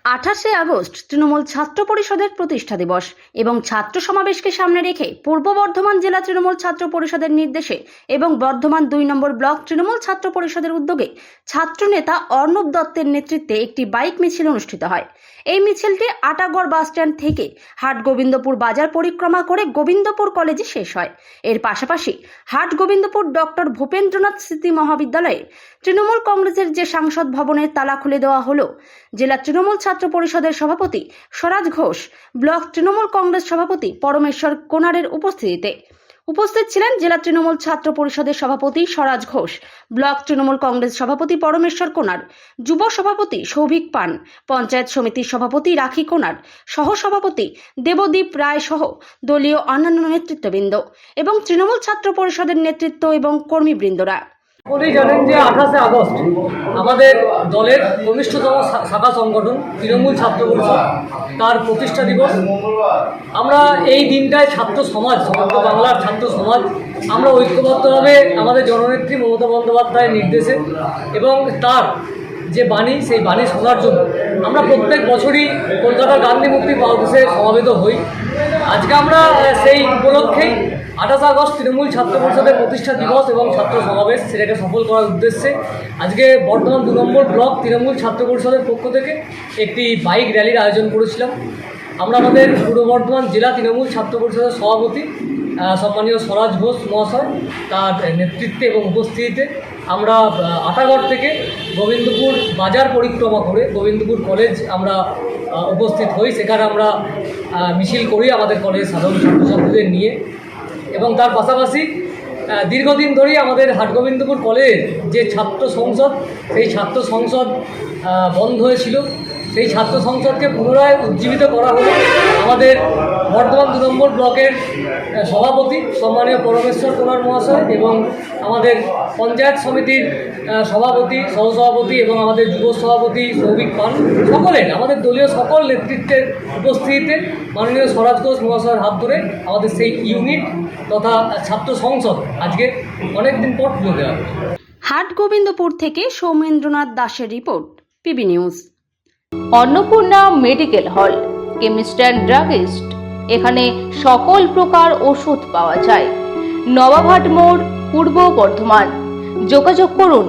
28 August Trinamool ছাত্র পরিষদের প্রতিষ্ঠা দিবস এবং ছাত্র সমাবেশকে সামনে রেখে পূর্ব বর্ধমান জেলা তৃণমূল ছাত্র পরিষদের নির্দেশে এবং বর্ধমান 2 নম্বর ব্লক তৃণমূল ছাত্র পরিষদের উদ্যোগে ছাত্রনেতা অর্ণব দত্তের নেতৃত্বে একটি বাইক মিছিল অনুষ্ঠিত হয়। এই মিছিলটি আটাগড় বাসস্ট্যান্ড থেকে হাট গোবিন্দপুর বাজার পরিক্রমা করে গোবিন্দপুর কলেজে শেষ হয়। এর পাশাপাশি হাট গোবিন্দপুর ডক্টর ভূপেন্দ্রনাথ স্মৃতি মহাবিদ্যালয়ে তৃণমূল কংগ্রেসের যে সাংসদ ভবনের তালা খুলে দেওয়া হলো। জেলা তৃণমূল ছাত্র পরিষদের সভাপতি স্বরাজ ঘোষ, ব্লক তৃণমূল কংগ্রেস সভাপতি পরমেশ্বর কোনারের উপস্থিতিতে উপস্থিত ছিলেন জেলা তৃণমূল ছাত্র পরিষদের সভাপতি স্বরাজ ঘোষ, ব্লক তৃণমূল কংগ্রেস সভাপতি পরমেশ্বর কোনার, যুব সভাপতি সৌভিক পান, পঞ্চায়েত সমিতির সভাপতি রাখি কোনার, সহ সভাপতি দেবদীপ রায় সহ দলীয় অন্যান্য নেতৃত্ববৃন্দ এবং তৃণমূল ছাত্র পরিষদের নেতৃত্ব এবং কর্মীবৃন্দরা। সকলেই জানেন যে 28 আগস্ট আমাদের দলের কনিষ্ঠতম শাখা সংগঠন তৃণমূল ছাত্র পরিষদ তার প্রতিষ্ঠা দিবস। আমরা এই দিনটায় ছাত্র সমাজ, সমগ্র বাংলার ছাত্র সমাজ আমরা ঐক্যবদ্ধভাবে আমাদের জননেত্রী মমতা বন্দ্যোপাধ্যায়ের নির্দেশে এবং তার যে বাণী, সেই বাণী শোনার জন্য আমরা প্রত্যেক বছরই কলকাতার গান্ধী মুক্তি পার্কে সমাবেত হই। আজকে আমরা সেই উপলক্ষেই 28 আগস্ট তৃণমূল ছাত্র পরিষদের প্রতিষ্ঠা দিবস এবং ছাত্র সমাবেশ সেটাকে সফল করার উদ্দেশ্যে আজকে বর্ধমান 2 নম্বর ব্লক তৃণমূল ছাত্র পরিষদের পক্ষ থেকে একটি বাইক র্যালির আয়োজন করেছিলাম। আমরা আমাদের পূর্ব বর্ধমান জেলা তৃণমূল ছাত্র পরিষদের সভাপতি সম্মানীয় স্বরাজ ঘোষ মহাশয় তার নেতৃত্বে এবং উপস্থিতিতে আমরা আটাগড় থেকে গোবিন্দপুর বাজার পরিক্রমা করে গোবিন্দপুর কলেজ আমরা উপস্থিত হই। সেখানে আমরা মিছিল করি আমাদের কলেজের সাধারণ ছাত্রছাত্রীদের নিয়ে এবং তার পাশাপাশি দীর্ঘদিন ধরেই আমাদের হাটগোবিন্দপুর কলেজের যে ছাত্র সংসদ, সেই ছাত্র সংসদ বন্ধ হয়েছিল। সেই ছাত্র সংসদকে পুনরায় উজ্জীবিত করা হলো আমাদের বর্ধমান 2 নম্বর ব্লকের সভাপতি সম্মানীয় পরমেশ্বর কোনার মহাশয় এবং আমাদের পঞ্চায়েত সমিতির সভাপতি, সহসভাপতি এবং আমাদের যুব সভাপতি সৌভিক পান, সকলের আমাদের দলীয় সকল নেতৃত্বের উপস্থিতিতে মাননীয় স্বরাজ ঘোষ মহাশয়ের হাত ধরে আমাদের সেই ইউনিট তথা ছাত্র সংসদ আজকে অনেকদিন পর খুলে দেওয়া হবে। হাট গোবিন্দপুর থেকে সৌমেন্দ্রনাথ দাসের report, PB news. Annapurna medical hall, chemist and druggist. এখানে সকল প্রকার ওষুধ পাওয়া যায়। নবাবহাট মোড়, পূর্ব বর্ধমান। যোগাযোগ করুন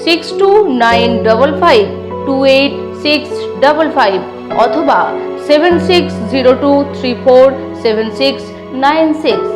6295528655 অথবা 7602347696।